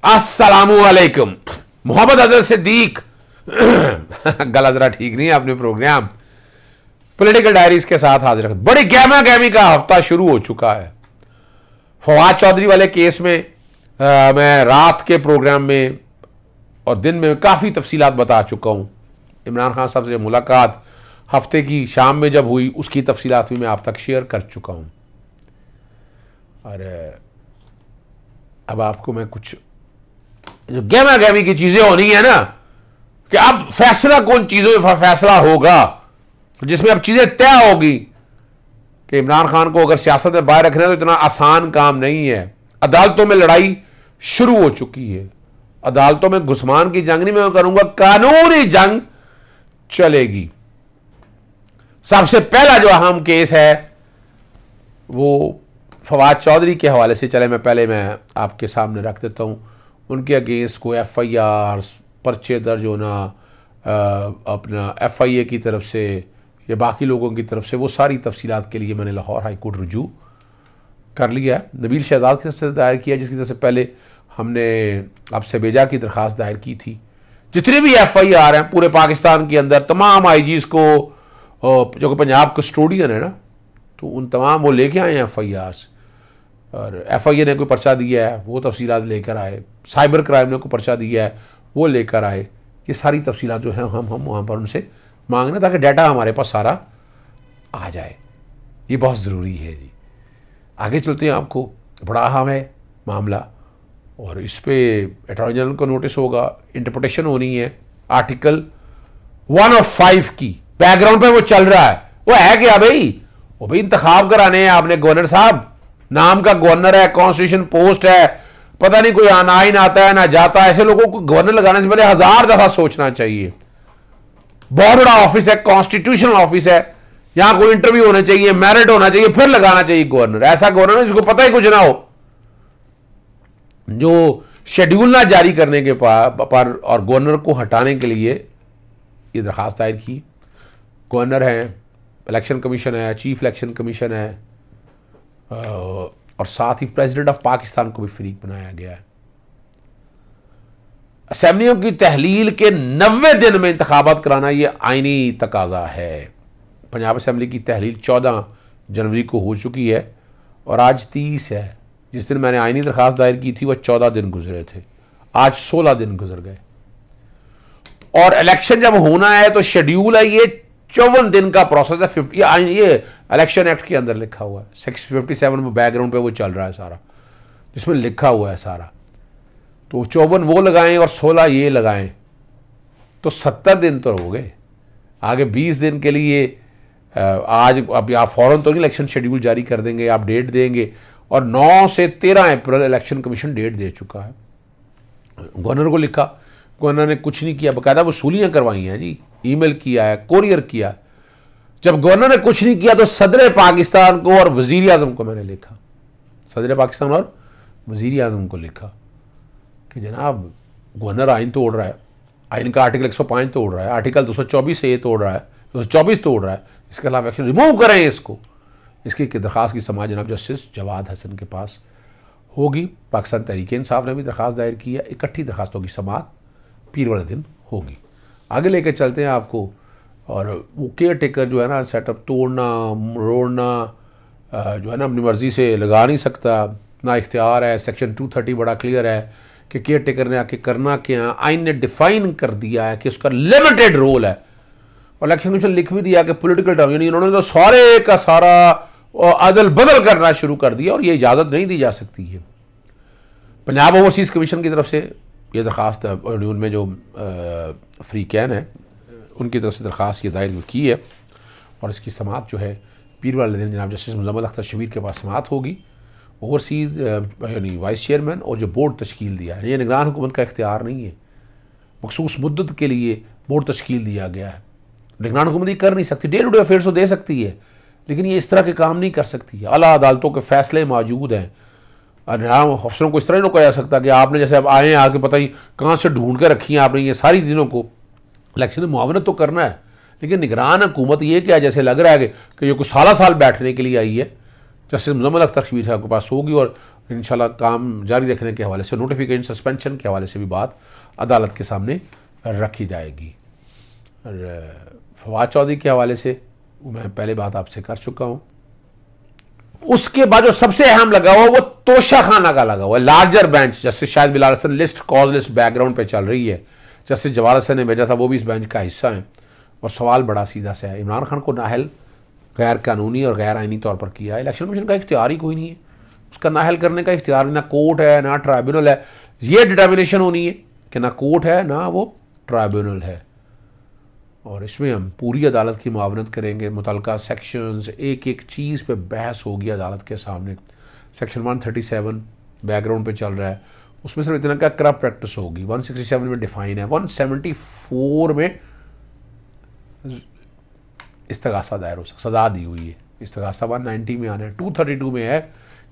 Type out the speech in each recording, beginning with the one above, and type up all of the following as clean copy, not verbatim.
अस्सलामुअलैकुम। मोहम्मद अजहर सिद्दीक गला जरा ठीक नहीं है अपने प्रोग्राम पॉलिटिकल डायरीज के साथ हाजिर। बड़ी गहमा गहमी का हफ्ता शुरू हो चुका है। फवाद चौधरी वाले केस में मैं रात के प्रोग्राम में और दिन में काफ़ी तफसीलात बता चुका हूँ। इमरान खान साहब से मुलाकात हफ्ते की शाम में जब हुई उसकी तफसीलात भी मैं आप तक शेयर कर चुका हूँ। और अब आपको मैं कुछ जो गहमा गहमी की चीज़ें होनी है ना कि अब फैसला कौन चीज़ों में फैसला होगा जिसमें अब चीज़ें तय होगी कि इमरान खान को अगर सियासत में बाहर रखना है तो इतना आसान काम नहीं है। अदालतों में लड़ाई शुरू हो चुकी है। अदालतों में घुसमान की जंग नहीं मैं करूंगा, कानूनी जंग चलेगी। सबसे पहला जो अहम केस है वो फवाद चौधरी के हवाले से चले मैं आपके सामने रख देता हूं। उनके अगेंस्ट को FIR पर्चे दर्ज होना, अपना FIA की तरफ से या बाकी लोगों की तरफ से, वो सारी तफसीलात के लिए मैंने लाहौर हाई कोर्ट रुजू कर लिया है। नबील शहजाद की तरफ से दायर किया, जिसकी तरफ से पहले हमने आपसे बेजा की दरख्वास्त दायर की थी। जितने भी FIR हैं पूरे पाकिस्तान के अंदर तमाम IGs को, जो कि पंजाब कस्टोडियन है ना, तो उन तमाम वो लेके आए हैं FIRs। और FIA ने कोई पर्चा दिया है वो तफसीलात लेकर आए, साइबर क्राइम ने कोई पर्चा दिया है वो लेकर आए। ये सारी तफसीलात जो है हम वहाँ पर उनसे मांग रहे ताकि डाटा हमारे पास सारा आ जाए। ये बहुत ज़रूरी है जी। आगे चलते हैं, आपको बड़ा अहम है मामला और इस पर अटॉर्नी जनरल को नोटिस होगा, इंटरप्रिटेशन होनी है। आर्टिकल 105 की बैकग्राउंड पे वो चल रहा है। वो है क्या भाई? वो भाई इंतखाब कराने हैं आपने। गवर्नर साहब नाम का गवर्नर है, कॉन्स्टिट्यूशन पोस्ट है, पता नहीं कोई आना ही ना आता है ना जाता है। ऐसे लोगों को गवर्नर लगाने से पहले 1000 दफा सोचना चाहिए। बहुत बड़ा ऑफिस है, कॉन्स्टिट्यूशनल ऑफिस है, यहां कोई इंटरव्यू होना चाहिए, मेरिट होना चाहिए, फिर लगाना चाहिए गवर्नर। ऐसा गवर्नर जिसको पता ही कुछ ना हो, जो शेड्यूल ना जारी करने के पर और गवर्नर को हटाने के लिए ये दरखास्त दायर की। गवर्नर है, इलेक्शन कमीशन है, चीफ इलेक्शन कमीशन है और साथ ही प्रेसिडेंट ऑफ पाकिस्तान को भी फरीक बनाया गया है। असेंबलियों की तहलील के 90 दिन में इंतखाबात कराना यह आईनी तकाजा है। पंजाब असेंबली की तहलील 14 जनवरी को हो चुकी है और आज 30 है। जिस दिन मैंने आईनी दरखास्त दायर की थी वह 14 दिन गुजरे थे, आज 16 दिन गुजर गए। और इलेक्शन जब होना है तो शेड्यूल है ये 54 दिन का प्रोसेस है। ये इलेक्शन एक्ट के अंदर लिखा हुआ है, सेक्शन 57 में बैकग्राउंड पे वो चल रहा है सारा, जिसमें लिखा हुआ है सारा। तो 54 वो लगाएं और 16 ये लगाएं तो 70 दिन तो हो गए। आगे 20 दिन के लिए आज अब आप फौरन तो नहीं इलेक्शन शेड्यूल जारी कर देंगे, आप डेट देंगे। और 9 से 13 अप्रैल इलेक्शन कमीशन डेट दे चुका है। गवर्नर को लिखा, गवर्नर ने कुछ नहीं किया, बाकायदा वसूलियाँ करवाई हैं जी, ईमेल किया है, कोरियर किया। जब गवर्नर ने कुछ नहीं किया तो सदर पाकिस्तान को और वजीर आजम को मैंने लिखा, सदर पाकिस्तान और वजीर आजम को लिखा कि जनाब गवर्नर आइन तोड़ रहा है, आइन का आर्टिकल 105 तोड़ रहा है, आर्टिकल 224 से ये तोड़ रहा है, 224 तोड़ रहा है, इसके खिलाफ एक्शन रिमूव करें इसको। इसकी दरख्वास्त की समाज जनाब जस्टिस जवाद हसन के पास होगी। पाकिस्तान तहरीक इंसाफ ने भी दरख्वास्त दायर की है। इकट्ठी दरखास्तों की समात पीर वाले दिन होगी। आगे लेकर चलते हैं आपको। और वो केयर टेकर जो है ना, सेटअप तोड़ना रोड़ना जो है ना अपनी मर्ज़ी से लगा नहीं सकता, ना इख्तियार है। सेक्शन 230 बड़ा क्लियर है कि केयर टेकर ने आके करना क्या, आइन ने डिफ़ाइन कर दिया है कि उसका लिमिटेड रोल है। और इलेक्शन कमीशन लिख भी दिया कि पॉलिटिकल टर्म, यानी उन्होंने तो सारे का सारा अदल बदल करना शुरू कर दिया और ये इजाज़त नहीं दी जा सकती है। पंजाब ओवरसीज़ कमीशन की तरफ से ये दरख्वास्त, उनमें जो फ्री कैन है उनकी तरफ से दरख्वास्त ये दायर की है और इसकी समात जो है पीर वाले दिन जनाब जस्टिस मुजम्मल अख्तर शबीर के पास समात होगी। ओवरसीज़ यानी वाइस चेयरमैन और जो बोर्ड तश्कील दिया है, ये निगरान हुकूमत का इख्तियार नहीं है। मखसूस मुद्दत के लिए बोर्ड तश्कील दिया गया है। निगरान हुकूमत ये कर नहीं सकती, डे टू डे अफेयर्स तो दे सकती है लेकिन ये इस तरह के काम नहीं कर सकती है। आला अदालतों के फैसले मौजूद हैं और अफसरों को इस तरह नहीं कहा जा सकता कि आपने जैसे अब आए आके पता ही कहाँ से ढूंढ कर रखी है आपने ये सारी दिनों को। इलेक्शन में मुआवनत तो करना है लेकिन निगरान हुकूमत ये क्या, जैसे लग रहा है कि ये कुछ साल बैठने के लिए आई है। जस्टिस मुजम्मल अख्तर शबीर साहब के पास होगी और इंशाल्लाह काम जारी रखने के हवाले से, नोटिफिकेशन सस्पेंशन के हवाले से भी बात अदालत के सामने रखी जाएगी। और फवाद चौधरी के हवाले से मैं पहले बात आपसे कर चुका हूँ। उसके बाद जो सबसे अहम लगा हुआ वो तोशा खाना का लगा हुआ, larger bench. Justice Shahid Bilal Hasan list cause list background पे चल रही है, जस्टिस जवाहर हसन ने भेजा था, वो भी इस बेंच का हिस्सा है। और सवाल बड़ा सीधा सा है, इमरान खान को नाहल गैर कानूनी और गैर आइनी तौर पर किया है। इलेक्शन कमीशन का इख्तियार ही कोई नहीं है, उसका नाहल करने का इख्तियार ना कोर्ट है ना ट्राइब्यूनल है। ये डिटर्मिनेशन होनी है कि ना कोर्ट है ना वो ट्राइब्यूनल है। और इसमें हम पूरी अदालत की मुआवनत करेंगे। मुतल्लिका सेक्शंस, एक एक चीज़ पे बहस होगी अदालत के सामने। सेक्शन 137 बैकग्राउंड पे चल रहा है, उसमें सिर्फ इतना क्या करप्ट प्रैक्टिस होगी। 167 में डिफाइन है, 174 में इस्तगासा दायर हो सकता, सज़ा दी हुई है। इस्तगासा 190 में आना है, 232 में है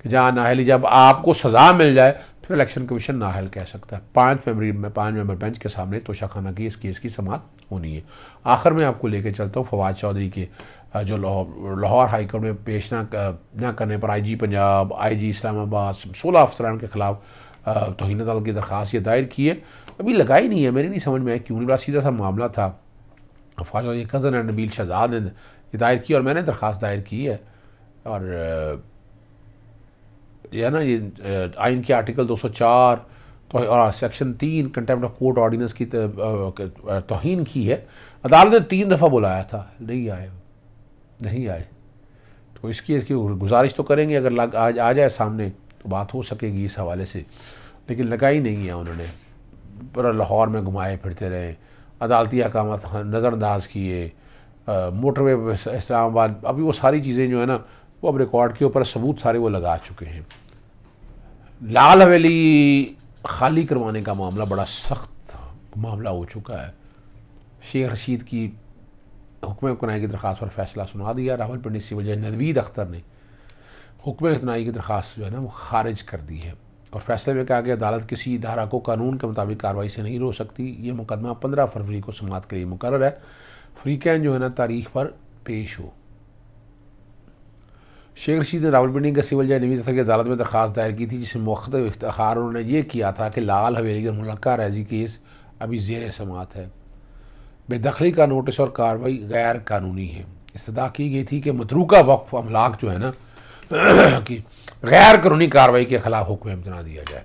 कि जहाँ नाहली जब आपको सज़ा मिल जाए फिर इलेक्शन कमीशन नाहल कह सकता है। 5 मेंबर बेंच के सामने तोशाखाना की इस केस की समाअत होनी है। आखिर में आपको लेके चलता हूँ फवाद चौधरी के जो लाहौर हाई कोर्ट में पेश ना करने पर IG पंजाब, IG इस्लामाबाद 16 अफसरान के खिलाफ तौहीन अदालत की दरख्वास्त ये दायर की है। अभी लगाई नहीं है, मेरी नहीं समझ में आया क्यों नहीं। बड़ा सीधा सा मामला था। फवाद चौधरी कज़न है नबील शहजाद ने ये दायर की और मैंने दरख्वास्त दायर की है। और यह ना ये आइन के आर्टिकल 204 तो और section 3 contempt of court ordinance की तौहीन की है। अदालत ने 3 दफ़ा बुलाया था, नहीं आए। तो इसकी गुजारिश तो करेंगे, अगर आज आ जाए सामने तो बात हो सकेगी इस हवाले से, लेकिन लगाई नहीं है उन्होंने। पूरा लाहौर में घुमाए फिरते रहे, अदालती अहकाम नज़रअंदाज किए, मोटरवे इस्लामाबाद, अभी वो सारी चीज़ें जो है ना वो अब रिकॉर्ड के ऊपर सबूत सारे वो लगा चुके हैं। लाल हवेली खाली करवाने का मामला बड़ा सख्त मामला हो चुका है। शेख रशीद की हुक्म इक़्तिनाई की दरख्वास्त पर फैसला सुना दिया। रावलपिंडी सिविल जज नदवीद अख्तर ने हुक्म इक़्तिनाई की दरख्वास्त जो है ना वो खारिज कर दी है और फैसले में कहा कि अदालत किसी धारा को कानून के मुताबिक कार्रवाई से नहीं रोक सकती। ये मुकदमा 15 फरवरी को समाअत के लिए मुकर्रर है। फ्रीकैन जो है ना तारीख पर पेश हो। शेख रशीद ने रावलपिंडी के सिविल जज नवीद अख्तर की अदालत में दरख्वास्त दायर की थी, जिसमें मुख्तलिफ इफ्तिखार उन्होंने ये किया था कि लाल हवेली का मुलक्का रैजी केस अभी ज़ेर समाअत है, बेदखली का नोटिस और कार्रवाई गैर कानूनी है। इस्तदा की गई थी कि मतरूका वक्फ अमलाक जो है ना कि गैर कानूनी कार्रवाई के खिलाफ हुक्म इम्तना दिया जाए।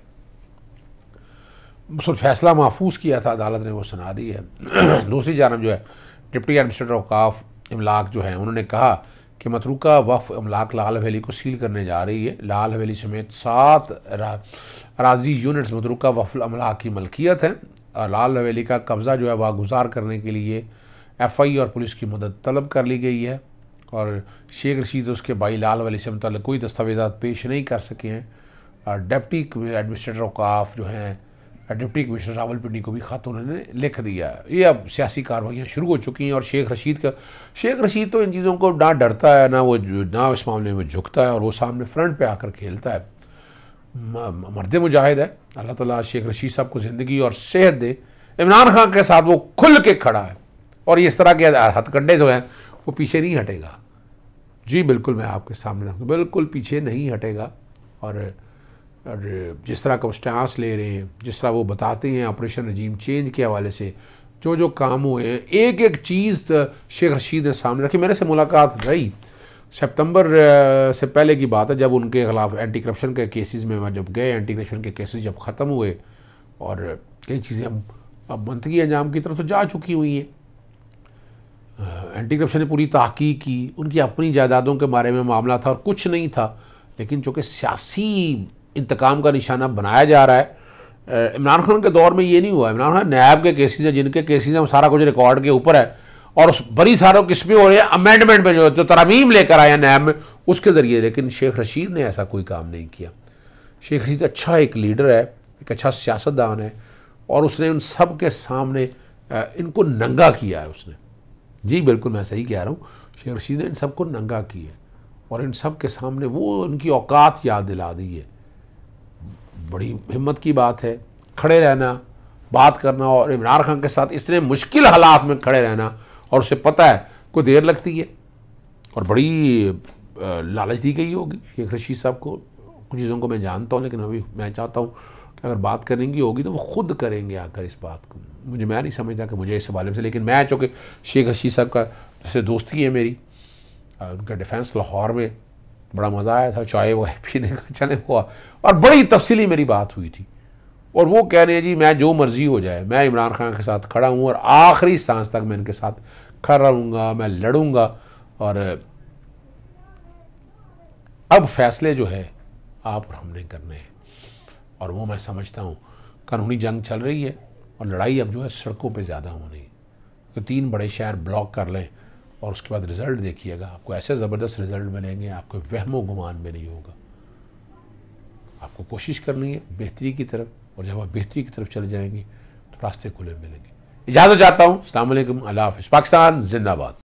फैसला महफूज किया था अदालत ने, वो सुना दी है। दूसरी जानब जो है डिप्टी एडमिनिस्ट्रेटर ऑफ इमलाक जो है उन्होंने कहा कि मतरूका वक्फ अमलाक लाल हवेली को सील करने जा रही है। लाल हवेली समेत 7 अराजी यूनिट्स मतरूका वक्फ अमलाक की मलकियत है और लाल हवेली का कब्ज़ा जो है वह गुजार करने के लिए FI और पुलिस की मदद तलब कर ली गई है। और शेख रशीद उसके भाई लाल हवेली से मुतल्लिक़ कोई दस्तावेज़ात पेश नहीं कर सके हैं। और डिप्टी एडमिनिस्ट्रेटर ऑफ जो हैं डिप्टी कमिश्नर रावलपिंडी को भी ख़त उन्होंने लिख दिया है। ये अब सियासी कार्रवाइयाँ शुरू हो चुकी हैं और शेख रशीद तो इन चीज़ों को ना डरता है ना इस मामले में झुकता है और वो सामने फ्रंट पे आकर खेलता है। मर्द मुजाहिद है। अल्लाह ताला शेख रशीद साहब को ज़िंदगी और सेहत दे। इमरान खान के साथ वो खुल के खड़ा है और इस तरह के हथकंडे जो हैं वो पीछे नहीं हटेगा। जी बिल्कुल, मैं आपके सामने रखूँ, बिल्कुल पीछे नहीं हटेगा। और जिस तरह का वो स्टांस ले रहे हैं, जिस तरह वो बताते हैं ऑपरेशन रजीम चेंज के हवाले से जो काम हुए हैं, एक एक चीज़ शेख रशीद ने सामने रखी। मेरे से मुलाकात रही सितंबर से पहले की बात है, जब उनके खिलाफ एंटी करप्शन के केसेस में जब गए, एंटी करप्शन के केसेस जब ख़त्म हुए और कई चीज़ें अब मंतकी अंजाम की तरफ तो जा चुकी हुई हैं। एंटी करप्शन ने पूरी तहकीक की, उनकी अपनी जायदादों के बारे में मामला था और कुछ नहीं था, लेकिन चूँकि सियासी इंतकाम का निशाना बनाया जा रहा है। इमरान खान के दौर में ये नहीं हुआ। इमरान खान नैब के केसेस हैं, जिनके केसेस हैं वो सारा कुछ रिकॉर्ड के ऊपर है और उस बड़ी सारों किस्में हो रही है अमेंडमेंट में जो तरमीम लेकर आया नैब में उसके ज़रिए। लेकिन शेख रशीद ने ऐसा कोई काम नहीं किया। शेख रशीद अच्छा एक लीडर है, एक अच्छा सियासतदान है और उसने उन सब के सामने इनको नंगा किया है उसने। जी बिल्कुल, मैं सही कह रहा हूँ। शेख रशीद ने इन सब को नंगा किया है और इन सब के सामने वो उनकी औकात याद दिला दी है। बड़ी हिम्मत की बात है खड़े रहना, बात करना और इमरान खान के साथ इतने मुश्किल हालात में खड़े रहना। और उसे पता है कोई देर लगती है और बड़ी लालच दी गई होगी शेख रशीद साहब को कुछ चीज़ों को मैं जानता हूँ, लेकिन अभी मैं चाहता हूँ कि अगर बात करेंगी होगी तो वो खुद करेंगे आकर इस बात को। मैं नहीं समझता कि मुझे इस हवाले से, लेकिन मैं चूँकि शेख रशीद साहब का जैसे दोस्ती है मेरी, उनका डिफेंस लाहौर में बड़ा मज़ा आया था, चाय वाय पीने का चले हुआ, और बड़ी तफसीली मेरी बात हुई थी। और वो कह रहे हैं जी मैं जो मर्जी हो जाए, मैं इमरान खान के साथ खड़ा हूँ और आखिरी सांस तक मैं इनके साथ खड़ा रहूँगा, मैं लड़ूंगा। और अब फैसले जो है आप और हमने करने हैं, और वो मैं समझता हूँ कानूनी जंग चल रही है और लड़ाई अब जो है सड़कों पे ज़्यादा होनी है। तो 3 बड़े शहर ब्लॉक कर लें और उसके बाद रिज़ल्ट देखिएगा, आपको ऐसे ज़बरदस्त रिज़ल्ट मिलेंगे, आपको वहमो गुमान में नहीं होगा। आपको कोशिश करनी है बेहतरी की तरफ, और जब आप बेहतरी की तरफ चले जाएंगे तो रास्ते खुले मिलेंगे। इजाज़त चाहता हूँ। अस्सलाम वालेकुम, अल्लाह हाफ़िज़। पाकिस्तान जिंदाबाद।